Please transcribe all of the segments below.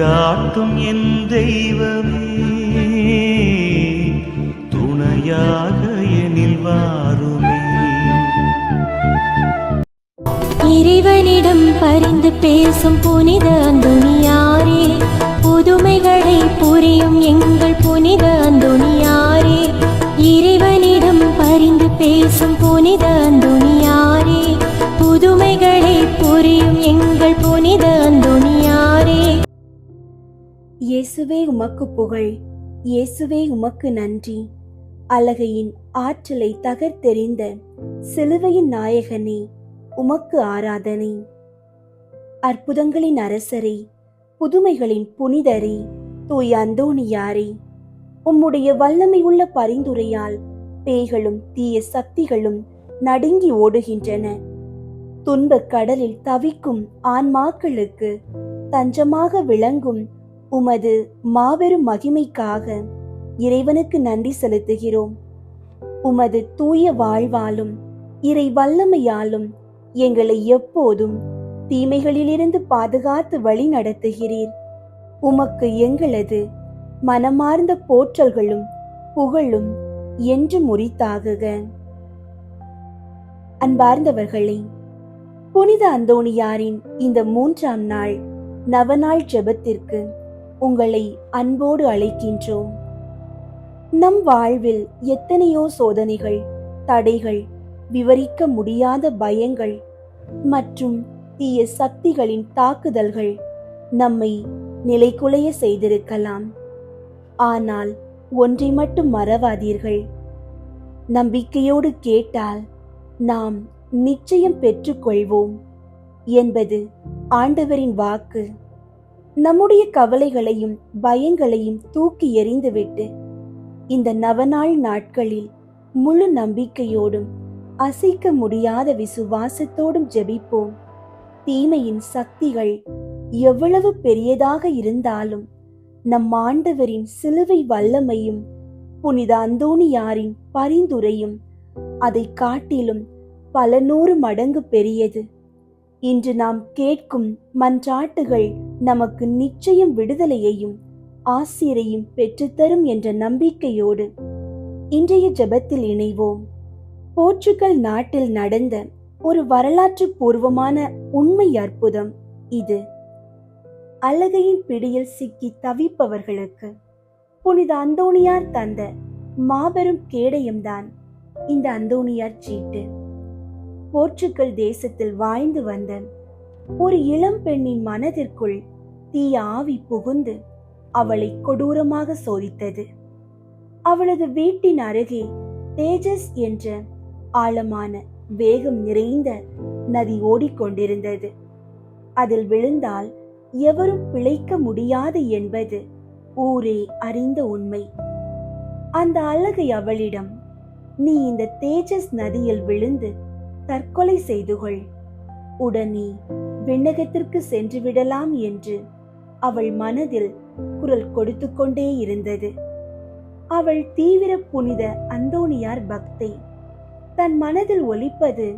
வழிகாட்டும் என் தெய்வமே, துணையாக எனில் வாருமே. இறைவனிடம் பரிந்து பேசும் புனித அந்தோணியாரே, புதுமைகளை புரியும் எங்கள் புனித அந்தோணியாரே. இறைவனிடம் பரிந்து பேசும் புனித அந்தோணியாரே, புதுமைகளை புரியும் எங்கள் புனித அந்தோணியாரே. இயேசுவே உமக்கு புகழ், இயேசுவே உமக்கு நன்றி. அலகையின் ஆற்றலை தகர்த்தெறிந்த சிலுவையின் நாயகனே, உமக்கு ஆராதனை. அற்புதங்களின் அரசரே, புதுமைகளின் புனிதரே, தூய அந்தோணியாரே, உம்முடைய வல்லமை உள்ள பரிந்துரையால் பேய்களும் தீய சக்திகளும் நடுங்கி ஓடுகின்றன. துன்பக் கடலில் தவிக்கும் ஆன்மாக்களுக்கு தஞ்சமாக விளங்கும் உமது மாபெரும் மகிமைக்காக இறைவனுக்கு நன்றி செலுத்துகிறோம். உமது தூய வாழ்வாலும் இறை வல்லமையாலும் எங்களை எப்போதும் தீமைகளிலிருந்து பாதுகாத்து வழி நடத்துகிறீர். உமக்கு எங்களது மனமார்ந்த போற்றல்களும் புகழும் என்று முறித்தாகுக. அன்பார்ந்தவர்களே, புனித அந்தோணியாரின் இந்த 3ஆம் நாள் நவநாள் ஜெபத்திற்கு உங்களை அன்போடு அழைக்கின்றோம். நம் வாழ்வில் எத்தனையோ சோதனைகள், தடைகள், விவரிக்க முடியாத பயங்கள் மற்றும் தீய சக்திகளின் தாக்குதல்கள் நம்மை நிலைகுலைய செய்திருக்கலாம். ஆனால் ஒன்றை மட்டும் மறவாதீர்கள். நம்பிக்கையோடு கேட்டால் நாம் நிச்சயம் பெற்றுக்கொள்வோம் என்பது ஆண்டவரின் வாக்கு. நம்முடைய கவலைகளையும் பயங்களையும் தூக்கி எறிந்துவிட்டு இந்த நவநாள் நாட்களில் முழு நம்பிக்கையோடும் அசைக்க முடியாத விசுவாசத்தோடும் ஜெபிப்போம். தீமையின் சக்திகள் எவ்வளவு பெரியதாக இருந்தாலும் நம் ஆண்டவரின் சிலுவை வல்லமையும் புனித அந்தோணியாரின் பரிந்துரையும் அதை காட்டிலும் பல 100 மடங்கு பெரியது. இன்று நாம் கேட்கும் மன்றாட்டுகள் நமக்கு நிச்சயம் விடுதலையையும் ஆசிரையும் பெற்றுத்தரும் என்ற நம்பிக்கையோடு இன்றைய ஜெபத்தில் இணைவோம். போர்ச்சுகல் நாட்டில் நடந்த ஒரு வரலாற்று பூர்வமான உண்மை அற்புதம் இது. அலகையின் பிடியில் சிக்கி தவிப்பவர்களுக்கு புனித அந்தோணியார் தந்த மாபெரும் கேடயம்தான் இந்த அந்தோணியார் சீட்டு. போர்ச்சுகல் தேசத்தில் வாழ்ந்து வந்த ஒரு இளம் பெண்ணின் மனதிற்குள் தீய ஆவி புகுந்து அவளை கொடூரமாக சோதித்தது. அவளது வீட்டின் அருகே தேஜஸ் என்ற ஆழமான வேகம் நிறைந்த நதி ஓடிக்கொண்டிருந்தது. அதில் விழுந்தால் எவரும் பிழைக்க முடியாது என்பது ஊரே அறிந்த உண்மை. அந்த அழகை அவளிடம், நீ இந்த தேஜஸ் நதியில் விழுந்து தற்கொலை செய்து கொள், உடனே விண்ணகத்திற்கு சென்று விடலாம் என்று அவள் மனதில் குரல் கொடுத்து கொண்டே இருந்தது. அவள் தீவிர புனித அந்தோணியார் பக்தை. தன் மனதில் ஒலிப்பது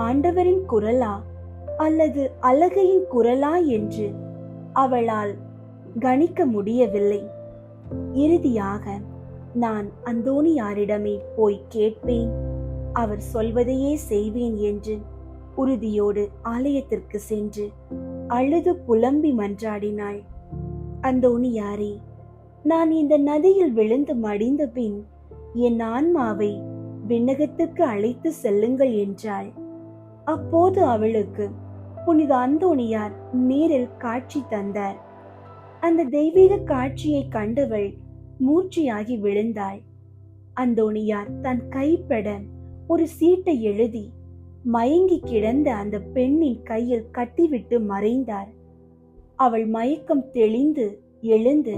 ஆண்டவரின் குரலா அல்லது அலகையின் குரலா என்று அவளால் கணிக்க முடியவில்லை. இறுதியாக, நான் அந்தோணியாரிடமே போய் கேட்பேன், அவர் சொல்வதையே செய்வேன் என்று உறுதியோடு ஆலயத்திற்கு சென்று அழுது புலம்பி மன்றாடினாள். அந்தோணியாரே, நான் இந்த நதியில் விழுந்து மடிந்த பின் என் ஆன்மாவை விண்ணகத்துக்கு அழைத்து செல்லுங்கள் என்றாள். அப்போது அவளுக்கு புனித அந்தோணியார் நேரில் காட்சி தந்தார். அந்த தெய்வீக காட்சியை கண்டவள் மூர்ச்சையாகி விழுந்தாள். அந்தோணியார் தன் கைப்பட ஒரு சீட்டை எழுதி மயங்கி கிடந்த அந்த பெண்ணின் கையில் கட்டிவிட்டு மறைந்தார். அவள் மயக்கம் தெளிந்து எழுந்து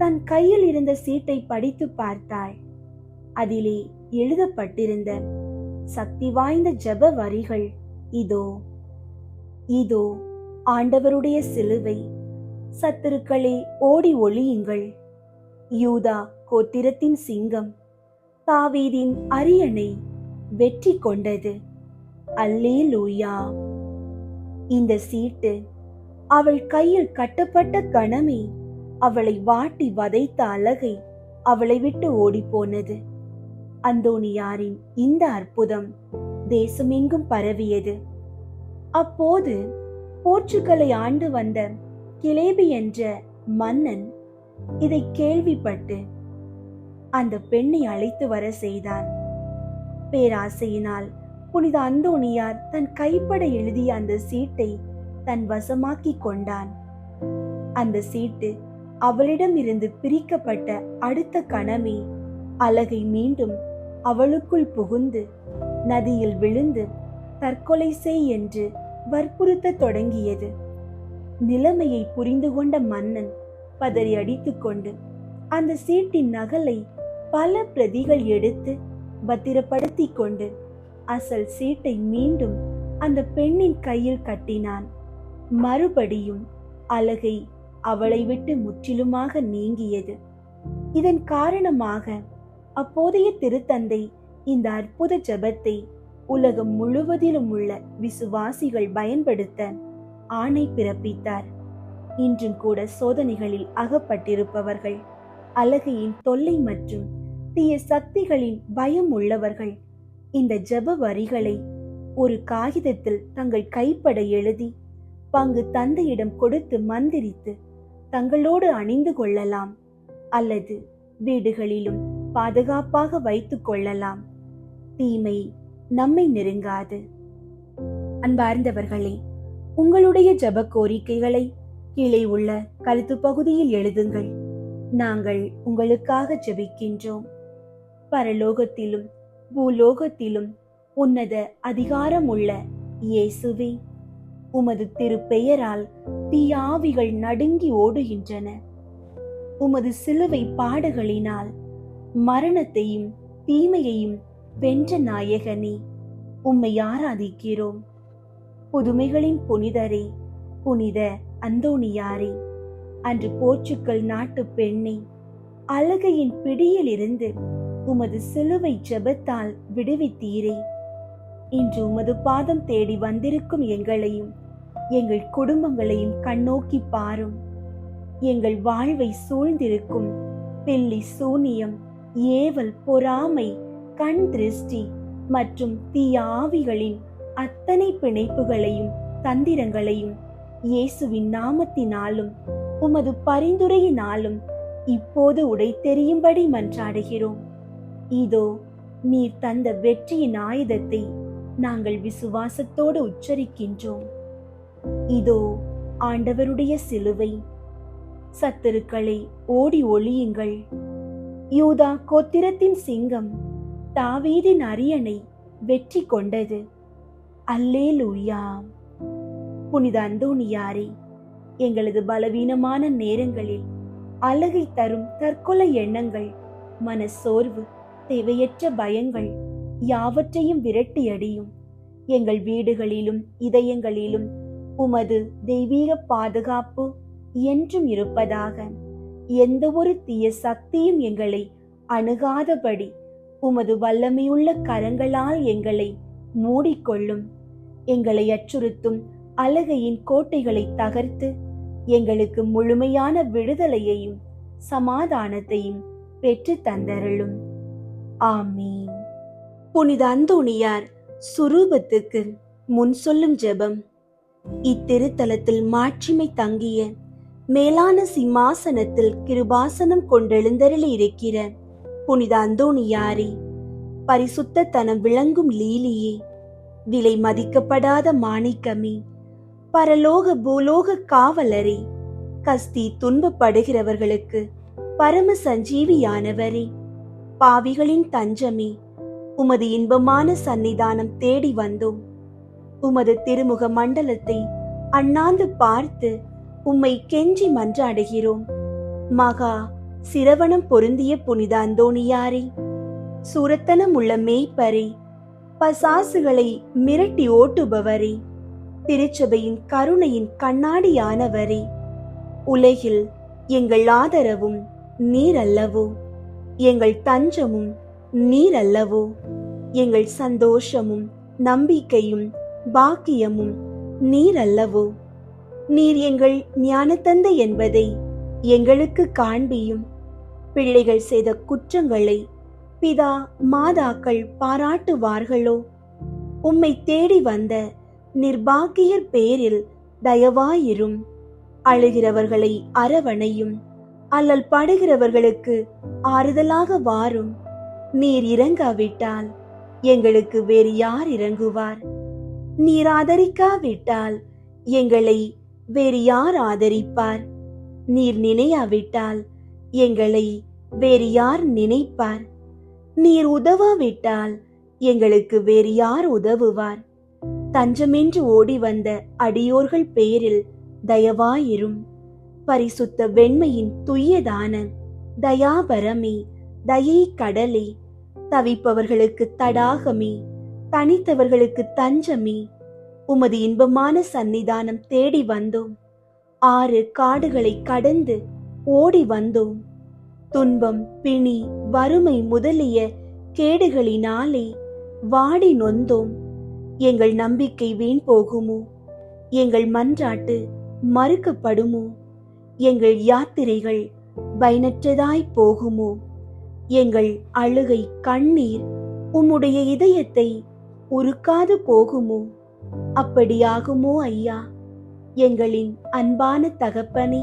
தன் கையில் இருந்த சீட்டை படித்து பார்த்தாள். அதிலே எழுதப்பட்டிருந்த சக்தி வாய்ந்த ஜெப வரிகள் இதோ: இதோ ஆண்டவருடைய சிலுவை, சத்துருக்களே ஓடி ஒளியுங்கள், யூதா கோத்திரத்தின் சிங்கம், தாவீதின் அரியணை வெற்றி கொண்டது, அல்லேலூயா. இந்த சீட்டு அவள் கையில் கட்டப்பட்ட கணமே அவளை வாட்டி வதைத்த அலகை அவளை விட்டு ஓடிப்போனது. அந்தோணியாரின் இந்த அற்புதம் தேசமெங்கும் பரவியது. அப்போது போர்ச்சுகலை ஆண்டு வந்த கிளேபி என்ற மன்னன் இதை கேள்விப்பட்டு அந்த பெண்ணை அழைத்து வர செய்தான். பேராசையினால் புனித அந்தோணியார் தன் கைப்பட எழுதிய அந்த சீட்டை தன் வசமாக்கி கொண்டான். அந்த சீட்டு அவளிடமிருந்து பிரிக்கப்பட்ட அடுத்த கணமே அலகை மீண்டும் அவளுக்குள் புகுந்து நதியில் விழுந்து தற்கொலை செய் என்று வற்புறுத்த தொடங்கியது. நிலைமையை புரிந்து கொண்ட மன்னன் பதறி அடித்துக் கொண்டு அந்த சீட்டின் நகலை பல பிரதிகள் எடுத்து பத்திரப்படுத்தி கொண்டு அசல் சீட்டை மீண்டும் அந்த பெண்ணின் கையில் கட்டினான். மறுபடியும் அலகை அவளை விட்டு முற்றிலுமாக நீங்கியது. இதன் காரணமாக அப்போதைய திருத்தந்தை இந்த அற்புத ஜெபத்தை உலகம் முழுவதிலும் உள்ள விசுவாசிகள் பயன்படுத்த ஆணை பிறப்பித்தார். இன்றும் கூட சோதனைகளில் அகப்பட்டிருப்பவர்கள், அலகையின் தொல்லை மற்றும் தீய சக்திகளின் பயம் உள்ளவர்கள் இந்த ஜெப வரிகளை ஒரு காகிதத்தில் தங்கள் கைப்பட எழுதி பங்கு தந்தையிடம் கொடுத்து மந்திரித்து தங்களோடு அணிந்து கொள்ளலாம், அல்லது வீடுகளிலும் பாதுகாப்பாக வைத்துக் கொள்ளலாம். தீமை நம்மை நெருங்காது. அன்பார்ந்தவர்களே, உங்களுடைய ஜெப கோரிக்கைகளை கீழே உள்ள கருத்து பகுதியில் எழுதுங்கள். நாங்கள் உங்களுக்காக ஜெபிக்கின்றோம். பரலோகத்திலும் பூலோகத்திலும் உன்னத அதிகாரம் உள்ள இயேசுவே, உமது திருப்பெயரால் தீயாவிகள் நடுங்கி ஓடுகின்றன. உமது சிலுவை பாடுகளினால் மரணத்தையும் தீமையையும் வென்ற நாயகனே, உம்மை ஆராதிக்கிறோம். புதுமைகளின் புனிதரே, புனித அந்தோணியாரே, அன்று போர்ச்சுகல் நாட்டு பெண்ணை அலகையின் பிடியில் இருந்து உமது சிலுவை ஜெபத்தால் விடுவித்தீரே. இன்று உமது பாதம் தேடி வந்திருக்கும் எங்களையும் எங்கள் குடும்பங்களையும் கண்ணோக்கி பாரும். எங்கள் வாழ்வை சூழ்ந்திருக்கும் பில்லி சூனியம், ஏவல், பொறாமை, கண் திருஷ்டி மற்றும் தீய ஆவிகளின் அத்தனை பிணைப்புகளையும் தந்திரங்களையும் இயேசுவின் நாமத்தினாலும் உமது பரிந்துரையினாலும் இப்போது உடைத்தெறியும்படி மன்றாடுகிறோம். இதோ நீர் தந்த வெற்றியின் ஆயுதத்தை நாங்கள் விசுவாசத்தோடு உச்சரிக்கின்றோம். இதோ ஆண்டவருடைய சிலுவை. சத்துருக்களை ஓடி ஒளியுங்கள். யூதா கோத்திரத்தின் சிங்கம் தாவீதின் அரியணை வெற்றி கொண்டது. அல்லேலூயா. புனித அந்தோணியாரே, எங்களது பலவீனமான நேரங்களில் அலகை தரும் தற்கொலை எண்ணங்கள், மனசோர்வு, தேவையற்ற பயங்கள் யாவற்றையும் விரட்டியடியும். எங்கள் வீடுகளிலும் இதயங்களிலும் உமது தெய்வீக பாதுகாப்பு என்றும் இருப்பதாக. எந்த ஒரு தீய சக்தியும் எங்களை அணுகாதபடி உமது வல்லமையுள்ள கரங்களால் எங்களை மூடிக்கொள்ளும். எங்களை அச்சுறுத்தும் அலகையின் கோட்டைகளை தகர்த்து எங்களுக்கு முழுமையான விடுதலையையும் சமாதானத்தையும் பெற்று தந்தருளும். ஆமீன். புனித அந்தோணியார் சுரூபத்துக்கு முன் சொல்லும் ஜெபம். இத்திருத்தலத்தில் மாட்சிமை தங்கிய மேலான சிம்மாசனத்தில் கிருபாசனம் கொண்டெழுந்தருளி இருக்கிற புனித அந்தோணியாரே, பரிசுத்தத்தனம் விளங்கும் லீலியே, விலை மதிக்கப்படாத மாணிக்கமே, பரலோக பூலோக காவலரே, கஸ்தி துன்பப்படுகிறவர்களுக்கு பரம சஞ்சீவியானவரே, பாவிகளின் தஞ்சமே, உமது இன்பமான சன்னிதானம் தேடி வந்தோம். உமது திருமுக மண்டலத்தை அண்ணாந்து பார்த்து உம்மை கெஞ்சி மன்றாடுகிறோம். மகா சிரவணம் பொருந்திய புனித அந்தோணியாரே, சூரத்தனம் உள்ள மேய்ப்பரே, பசாசுகளை மிரட்டி ஓட்டுபவரே, திருச்சபையின் கருணையின் கண்ணாடியானவரே, உலகில் எங்கள் ஆதரவும் நீர் அல்லவோ, எங்கள் தஞ்சமும் நீர் அல்லவோ, எங்கள் சந்தோஷமும் நம்பிக்கையும் பாக்கியமும் நீர் அல்லவோ. நீர் எங்கள் ஞானத்தந்தை என்பதை எங்களுக்கு காண்பியும். பிள்ளைகள் செய்த குற்றங்களை பிதா மாதாக்கள் பாராட்டுவார்களோ? உம்மை தேடி வந்த நிர்பாக்கியர் பேரில் தயவாயிரும். அழுகிறவர்களை அரவணையும். அல்லல் படுகிறவர்களுக்கு ஆறுதலாக வாரும். நீர் இறங்காவிட்டால் எங்களுக்கு வேறு யார் இறங்குவார்? நீர் ஆதரிக்காவிட்டால் எங்களை வேறு யார் ஆதரிப்பார்? நீர் நினையாவிட்டால் எங்களை வேறு யார் நினைப்பார்? நீர் உதவாவிட்டால் எங்களுக்கு வேறு யார் உதவுவார்? தஞ்சமென்று ஓடி வந்த அடியோர்கள் பேரில் தயவாயிரும். பரிசுத்த வெண்மையின் துய்யதான தயாபரமே, தயை கடலே, தவிப்பவர்களுக்கு தடாகமே, தனித்தவர்களுக்கு தஞ்சமே, உமது இன்பமான சந்நிதானம் தேடி வந்தோம். 6 காடுகளை கடந்து ஓடி வந்தோம். துன்பம், பிணி, வறுமை முதலிய கேடுகளினாலே வாடி நொந்தோம். எங்கள் நம்பிக்கை வீண் போகுமோ? எங்கள் மன்றாட்டு மறுக்கப்படுமோ? எங்கள் யாத்திரைகள் பயனற்றதாய் போகுமோ? எங்கள் அழுகை கண்ணீர் உம்முடைய இதயத்தை உருக்காது போகுமோ? அப்படியாகுமோ ஐயா? எங்களின் அன்பான தகப்பனே,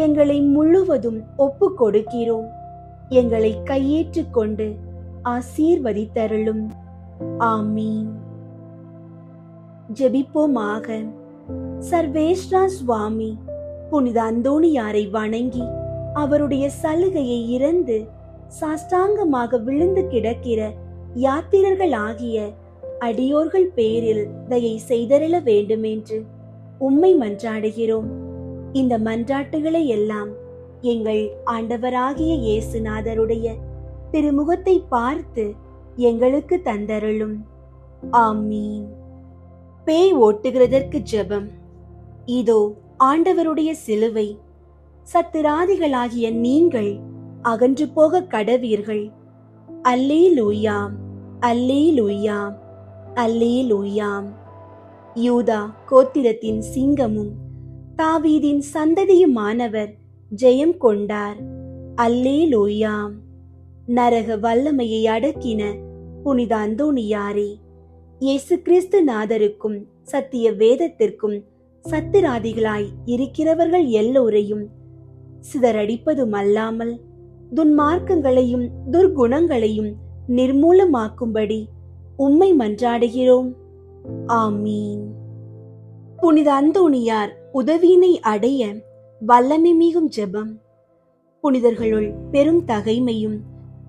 எங்களை முழுவதும் ஒப்பு கொடுக்கிறோம். எங்களை கையேற்றுக் கொண்டு ஆசீர்வதித்தருளும். ஆமீன். ஜெபிப்போமாக. சர்வேஸ்வரா சுவாமி புனித அந்தோணியாரை வணங்கி அவருடைய சலுகையை இறந்து சாஷ்டாங்கமாக விழுந்து கிடக்கிற யாத்திரர்கள் ஆகிய அடியோர்கள் பேரில் தயை செய்தருள வேண்டுமென்று உம்மை மன்றாடுகிறோம். இந்த மன்றாட்டுகளை எல்லாம் எங்கள் ஆண்டவராகிய இயேசுநாதருடைய திருமுகத்தை பார்த்து எங்களுக்கு தந்தருளும். ஆமீன். பேய் ஓட்டுகிறதற்கு ஜெபம். இதோ ஆண்டவருடைய சிலுவை. சத்துராதிகளாகிய நீங்கள் அகன்று போக கடவீர்கள். அல்லேலூயாம், அல்லேலூயாம், அல்லேலூயாம். யூதா கோத்திரத்தின் சிங்கமும் தாவீதின் சந்ததியுமானவர் ஜெயம் கொண்டார். அல்லேலூயாம். நரக வல்லமையை அடக்கின புனித அந்தோணியாரே, இயேசு கிறிஸ்து நாதருக்கும் சத்திய வேதத்திற்கும் சத்திராதிகளாய் இருக்கிறவர்கள் எல்லோரையும் சிதறடிப்பதுமல்லாமல் துன்மார்க்கங்களையும் துர்குணங்களையும் நிர்மூலமாக்கும்படி உம்மை மன்றாடுகிறோம். ஆமீன். புனித அந்தோணியார் உதவியினை அடைய வல்லமை மிகும் ஜெபம். புனிதர்களுள் பெரும் தகைமையும்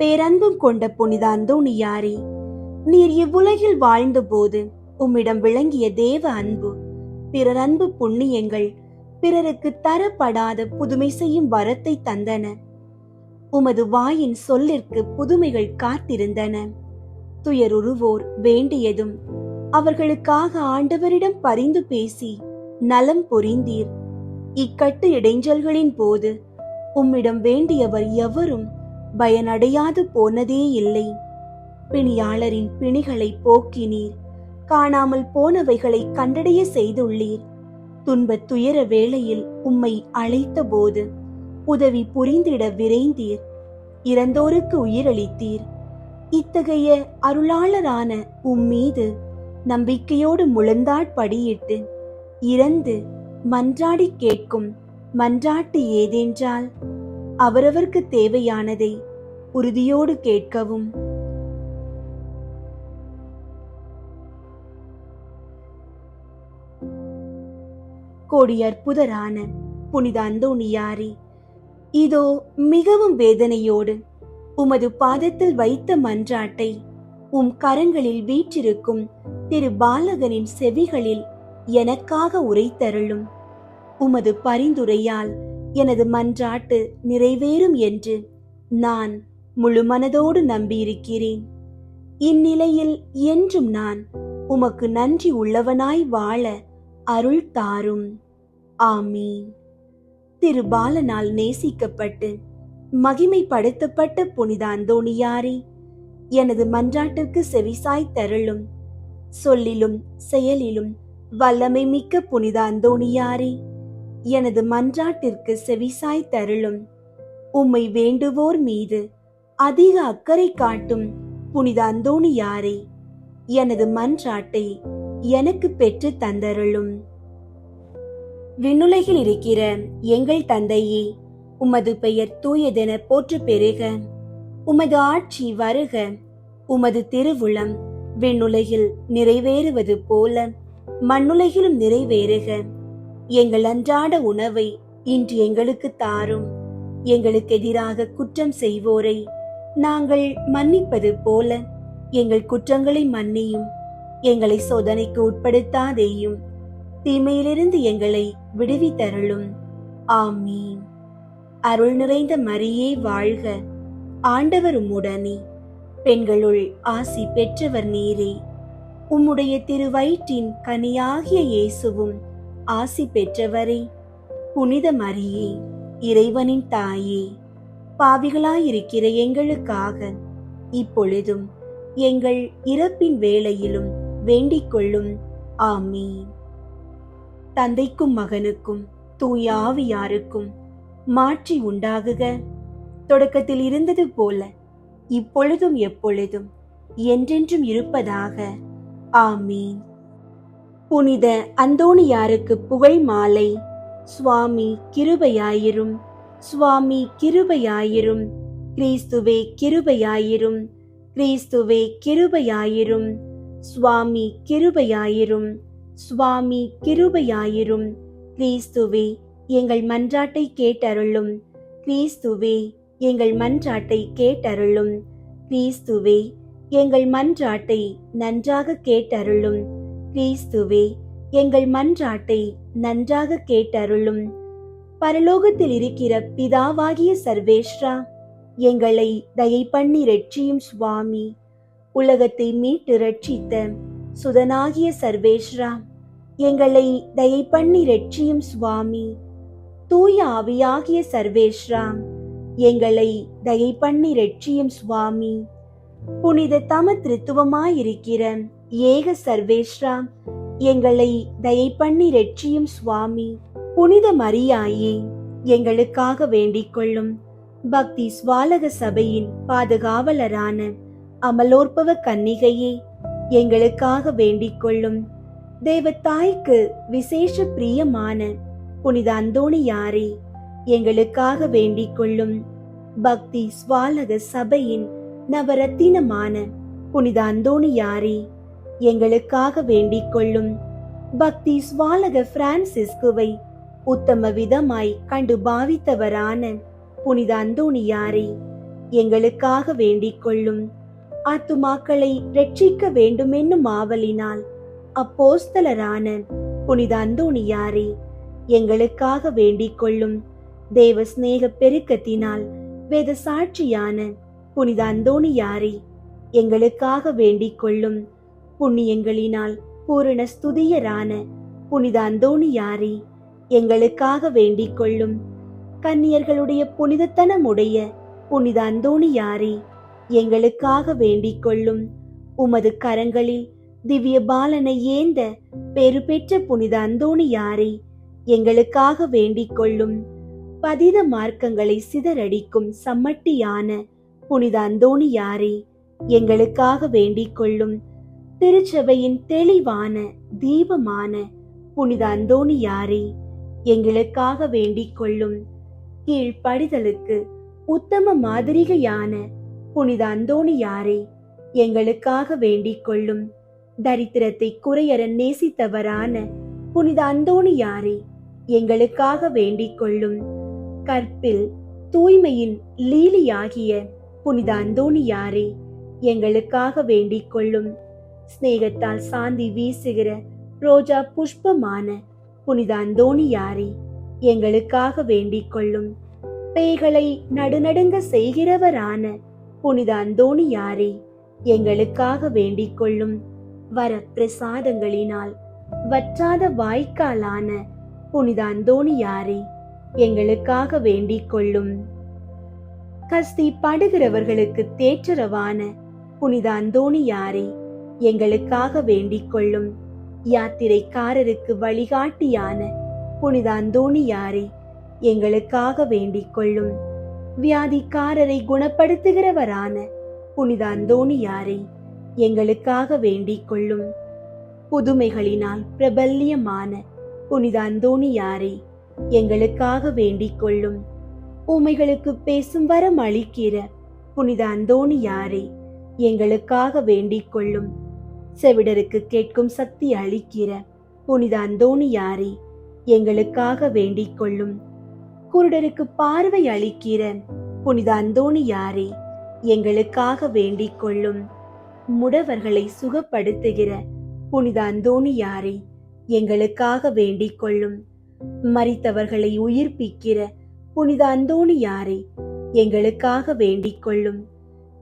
பேரன்பும் கொண்ட புனித அந்தோணியாரே, நீர் இவ்வுலகில் வாழ்ந்தபோது உம்மிடம் விளங்கிய தேவ அன்பு, பிறர் அன்பு புண்ணியங்கள் பிறருக்கு தரப்படாத புதுமை செய்யும் வரத்தை தந்தன. உமது வாயின் சொல்லிற்கு புதுமைகள் காத்திருந்தன. துயருருவோர் வேண்டியதும் அவர்களுக்காக ஆண்டவரிடம் பரிந்து பேசி நலம் புரிந்தீர். இக்கட்டு இடைஞ்சல்களின் போது உம்மிடம் வேண்டியவர் எவரும் பயனடையாது போனதே இல்லை. பிணியாளரின் பிணிகளை போக்கினீர். காணாமல் போனவைகளை கண்டடைய செய்துள்ளீர். துன்பத் துயர வேளையில் உம்மை அழைத்த போது உதவி புரிந்திட விரைந்தீர். இறந்தோருக்கு உயிரளித்தீர். இத்தகைய அருளாளரான உம்மீது நம்பிக்கையோடு முழந்தாட்படியிட்டு இறந்து மன்றாடி கேட்கும் மன்றாட்டு ஏதென்றால் அவரவர்க்கு தேவையானதை உறுதியோடு கேட்கவும். கோடி அற்புதரான புனித அந்தோணியாரே, இதோ மிகவும் வேதனையோடு உமது பாதத்தில் வைத்த மன்றாட்டை உம் கரங்களில் வீற்றிருக்கும் திரு பாலகனின் செவிகளில் எனக்காக உரைத்தருளும். உமது பரிந்துரையால் எனது மன்றாட்டு நிறைவேறும் என்று நான் முழு மனதோடு நம்பியிருக்கிறேன். இந்நிலையில் என்றும் நான் உமக்கு நன்றி உள்ளவனாய் வாழ அருள் தாரும். ஆமீன். திரு பாலனால் நேசிக்கப்பட்டு மகிமைப்படுத்தப்பட்ட புனித அந்தோணியாரே, எனது மன்றாட்டிற்கு செவிசாய் தருளும். சொல்லிலும் செயலிலும் வல்லமை மிக்க புனித அந்தோணியாரே, எனது மன்றாட்டிற்கு செவிசாய் தருளும். உம்மை வேண்டுவோர் மீது அதிக அக்கறை காட்டும் புனித அந்தோணியாரே, எனது மன்றாட்டை எனக்கு பெற்று தந்தருளும். விண்ணுலகில் இருக்கிற எங்கள் தந்தையே, உமது பெயர் தூயதென போற்று பெறுக. உமது ஆட்சி வருக. உமது திருவுளம் விண்ணுலகில் நிறைவேறுவது போல மண்ணுலகிலும் நிறைவேறுக. எங்கள் அன்றாட உணவை இன்று எங்களுக்கு தாரும். எங்களுக்கு எதிராக குற்றம் செய்வோரை நாங்கள் மன்னிப்பது போல எங்கள் குற்றங்களை மன்னியும். எங்களை சோதனைக்கு உட்படுத்தாதேயும், தீமையிலிருந்து எங்களை விடுவித்தருளும். ஆமீன். அருள் நிறைந்த மரியே வாழ்க. ஆண்டவர் உம்முடனே, பெண்களுள் ஆசி பெற்றவர் நீரே. உம்முடைய திருவயிற்றின் கனியாகிய இயேசுவும் ஆசி பெற்றவரே. புனித மரியே, இறைவனின் தாயே, பாவிகளாயிருக்கிற எங்களுக்காக இப்பொழுதும் எங்கள் இறப்பின் வேளையிலும் வேண்டிக் கொள்ளும். ஆமீன். தந்தைக்கும் மகனுக்கும் தூய ஆவியாருக்கும் மாற்றி உண்டாகுக. தொடக்கத்தில் இருந்தது போல இப்பொழுதும் எப்பொழுதும் என்றென்றும் இருப்பதாக. ஆமீன். புனித அந்தோணியாருக்கு புகழ் மாலை. சுவாமி கிருபையாயிரும், சுவாமி கிருபையாயிரும், கிறிஸ்துவே கிருபையாயிரும், கிறிஸ்துவே கிருபையாயிரும், சுவாமி கிருபையாயிரும், சுவாமி கிருபையாயிரும். கிறிஸ்துவே எங்கள் மன்றாட்டை கேட்டருளும். கிறிஸ்துவே எங்கள் மன்றாட்டை கேட்டருளும். கிறிஸ்துவே எங்கள் மன்றாட்டை நன்றாக கேட்டருளும். கிறிஸ்துவே எங்கள் மன்றாட்டை நன்றாக கேட்டருளும். பரலோகத்தில் இருக்கிற பிதாவாகிய சர்வேஸ்வரா, எங்களை தயை பண்ணி ரட்சியும் சுவாமி. உலகத்தை மீட்டு ரட்சித்த சுதனாகிய சர்வேஸ்வரா, எங்களை தயை பண்ணி ரட்சியும் சுவாமி. தூய ஆவியாகிய சர்வேஸ்வரா, எங்களை தயை பண்ணி ரட்சியும் சுவாமி. புனித தம திருத்துவமாயிருக்கிற ஏக சர்வேஸ்வரா, எங்களை தயை பண்ணி ரட்சியும் சுவாமி. புனித மரியாயே, எங்களுக்காக வேண்டிக் கொள்ளும். பக்தி ஸ்வாலக சபையின் பாதுகாவலரான அமலோற்பவ கன்னிகையே, எங்களுக்காக வேண்டிக் கொள்ளும். தேவத்தாய்க்கு விசேஷ பிரியமான புனித அந்தோணியாரே, எங்களுக்காக வேண்டிக் கொள்ளும். பக்தி ஸ்வாலக சபையின் நவரத்தினமான புனித அந்தோணியாரே, எங்களுக்காக வேண்டிக் கொள்ளும். பக்தி ஸ்வாலக பிரான்சிஸ்குவை உத்தம விதமாய் கண்டு பாவித்தவரான புனித அந்தோணியாரே, எங்களுக்காக வேண்டிக் கொள்ளும். ஆத்துமாக்களை ரட்சிக்க வேண்டுமென்னும் ஆவலினால் அப்போஸ்தலரான புனித அந்தோணியாரே, எங்களுக்காக வேண்டிக் கொள்ளும். தேவ சிநேக பெருக்கத்தினால் வேத சாட்சியான புனித அந்தோணியாரே, எங்களுக்காக வேண்டிக் கொள்ளும். புண்ணியங்களினால் பூரண ஸ்துதியரான புனித அந்தோணியாரே, எங்களுக்காக வேண்டிக் கொள்ளும். கன்னியர்களுடைய புனிதத்தனமுடைய புனித அந்தோணியாரே, எங்களுக்காக வேண்டிக் கொள்ளும். உமது கரங்களில் திவ்ய பாலனை ஏந்த பெரு பெற்ற புனித அந்தோணியாரே, எங்களுக்காக வேண்டிக் கொள்ளும். பதித மார்க்கங்களை சிதறடிக்கும் சம்மட்டியான புனித அந்தோணியாரே, எங்களுக்காக வேண்டிக் கொள்ளும். திருச்சபையின் தெளிவான தீபமான புனித அந்தோணியாரே, எங்களுக்காக வேண்டிக் கொள்ளும். கீழ்ப்படிதலுக்கு உத்தம மாதிரிகையான புனித அந்தோணியாரே, எங்களுக்காக வேண்டிக் கொள்ளும். தரித்திரத்தை குறையற நேசித்தவரான புனித அந்தோணியாரே, எங்களுக்காக வேண்டிக் கொள்ளும். கற்பில் தூய்மையின் லீலியாகிய புனித அந்தோணியாரே, எங்களுக்காக வேண்டிக் கொள்ளும். சிநேகத்தால் சாந்தி வீசுகிற ரோஜா புஷ்பமான புனித அந்தோணியாரே, எங்களுக்காக வேண்டிக் கொள்ளும். பேய்களை நடுநடுங்க செய்கிறவரான புனித அந்தோணியாரே, எங்களுக்காக வேண்டிக் கொள்ளும். வர பிரசாதங்களினால் வற்றாத வாய்க்காலான புனித அந்தோணியாரே, எங்களுக்காக வேண்டிக் கொள்ளும். கஸ்தி படுகிறவர்களுக்கு தேற்றரவான புனித அந்தோணியாரே, எங்களுக்காக வேண்டிக் கொள்ளும். யாத்திரைக்காரருக்கு வழிகாட்டியான புனித அந்தோணியாரே, எங்களுக்காக வேண்டிக் கொள்ளும். வியாதிக்காரரை குணப்படுத்துகிறவரான புனித அந்தோணியாரே, எங்களுக்காக வேண்டிக் கொள்ளும். புதுமைகளினால் பிரபல்யமான புனித அந்தோணியாரே, எங்களுக்காக வேண்டிக் கொள்ளும். ஊமைகளுக்கு பேசும் வரம் அளிக்கிற புனித அந்தோணியாரே, எங்களுக்காக வேண்டிக் கொள்ளும். செவிடருக்கு கேட்கும் சக்தி அளிக்கிற புனித அந்தோணியாரே, எங்களுக்காக வேண்டிக் கொள்ளும். குருடருக்கு பார்வை அளிக்கிற புனித அந்தோணியாரே, எங்களுக்காக வேண்டிக் கொள்ளும். முடவர்களை சுகப்படுத்துகிற புனித அந்தோணியாரே, எங்களுக்காக வேண்டிக் கொள்ளும். மரித்தவர்களை உயிர்ப்பிக்கிற புனித அந்தோணியாரே, எங்களுக்காக வேண்டிக் கொள்ளும்.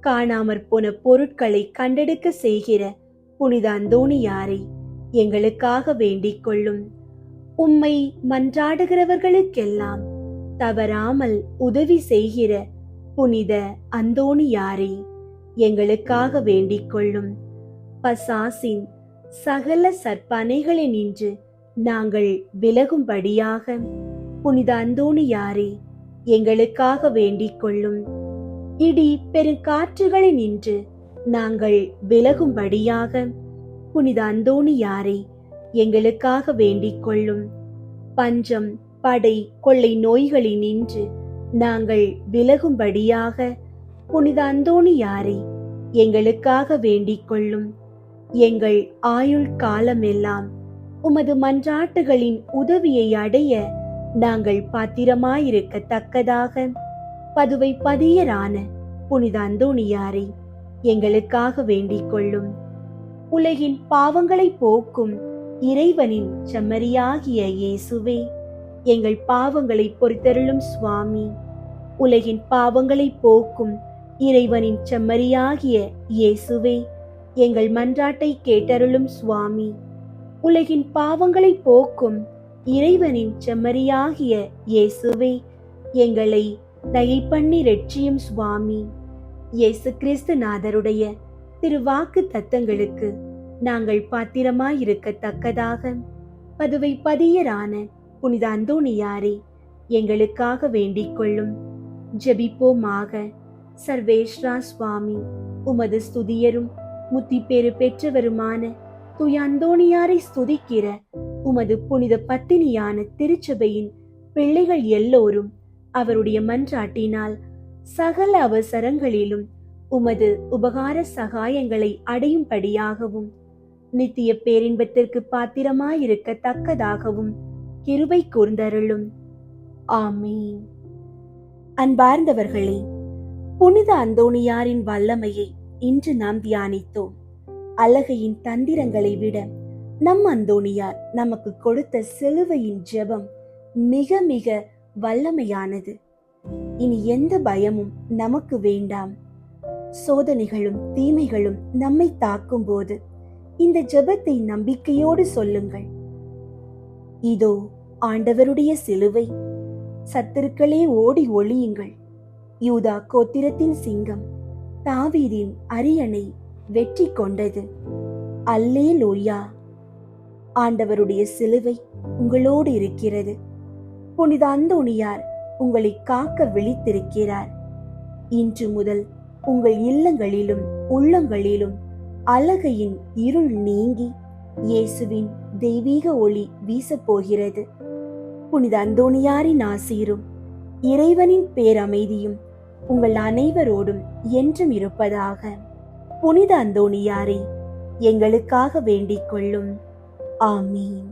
காணாமற் போன பொருட்களை கண்டெடுக்க செய்கிற புனித அந்தோணியாரே, எங்களுக்காக வேண்டிக் கொள்ளும். உம்மை மன்றாடுகிறவர்களுக்கெல்லாம் தவறாமல் உதவி செய்கிற புனித அந்தோணியாரே, எங்களுக்காக வேண்டிக் கொள்ளும். பசாசின் சகல சற்பனைகளினின்று நாங்கள் விலகும்படியாக புனித அந்தோணியாரே, எங்களுக்காக வேண்டிக் கொள்ளும். இடி பெருங்காற்றுகளினின்று நாங்கள் விலகும்படியாக புனித அந்தோணியாரே, எங்களுக்காக வேண்டிக் கொள்ளும். பஞ்சம், படை, கொள்ளை நோய்களினின்று நாங்கள் விலகும்படியாக புனித அந்தோணியாரே, எங்களுக்காக வேண்டிக் கொள்ளும். எங்கள் ஆயுள் காலமெல்லாம் உமது மன்றாட்டுகளின் உதவியை அடைய நாங்கள் பாத்திரமாயிருக்கத்தக்கதாக பதுவை பதியரான புனித அந்தோணியாரே, எங்களுக்காக வேண்டிக் கொள்ளும். உலகின் பாவங்களை போக்கும் இறைவனின் செம்மறியாகிய இயேசுவே, எங்கள் பாவங்களை பொறுத்தருளும் சுவாமி. உலகின் பாவங்களை போக்கும் இறைவனின் செம்மறியாகிய இயேசுவே, எங்கள் மன்றாட்டை கேட்டருளும் சுவாமி. உலகின் பாவங்களை போக்கும் இறைவனின் செம்மறியாகிய இயேசுவே, எங்களை தயை பண்ணி ரட்சியும் சுவாமி. இயேசு கிறிஸ்து நாதருடைய திருவாக்கு தத்தங்களுக்கு நாங்கள் பாத்திரமாயிருக்கத்தக்கதாக பதுவை பதியரான புனித அந்தோணியாரே, எங்களுக்காக வேண்டிக் கொள்ளும். ஜெபிப்போமாக. சர்வேஸ்வரா சுவாமி, உமது ஸ்துதியரும் முத்தி பேறு பெற்றவருமான தூய அந்தோணியாரை ஸ்துதிக்கிற உமது புனித பத்தினியான திருச்சபையின் பிள்ளைகள் எல்லோரும் அவருடைய மன்றாட்டினால் சகல அவசரங்களிலும் உமது உபகார சகாயங்களை அடையும்படியாகவும் நித்திய பேரின்பத்திற்கு பாத்திரமாயிருக்கத்தக்கதாகவும் கிருபை கூர்ந்தருளும். ஆமீன். அன்பார்ந்தவர்களே, புனித அந்தோணியாரின் வல்லமையை இன்று நாம் தியானித்தோம். அலகையின் தந்திரங்களை விட நம் அந்தோணியார் நமக்கு கொடுத்த சிலுவையின் ஜெபம் மிக மிக வல்லமையானது. இனி எந்த பயமும் நமக்கு வேண்டாம். சோதனைகளும் தீமைகளும் நம்மை தாக்கும் போது இந்த ஜெபத்தை நம்பிக்கையோடு சொல்லுங்கள். இதோ ஆண்டவருடைய சிலுவை, சத்துருக்களே ஓடி ஒளியுங்கள். யூதா கோத்திரத்தின் சிங்கம் தாவீதின் அரியணை வெற்றி கொண்டது. அல்லேலூயா. ஆண்டவருடைய சிலுவை உங்களோடு இருக்கிறது. புனித அந்தோணியார் உங்களை காக்க விழித்திருக்கிறார். இன்று முதல் உங்கள் இல்லங்களிலும் உள்ளங்களிலும் அலகையின் இருள் நீங்கி இயேசுவின் தெய்வீக ஒளி வீசப்போகிறது. புனித அந்தோணியாரின் ஆசீரும் இறைவனின் பேரமைதியும் உங்கள் அனைவரோடும் என்றும் இருப்பதாக. புனித அந்தோணியாரே, எங்களுக்காக வேண்டிக் கொள்ளும். ஆமீன்.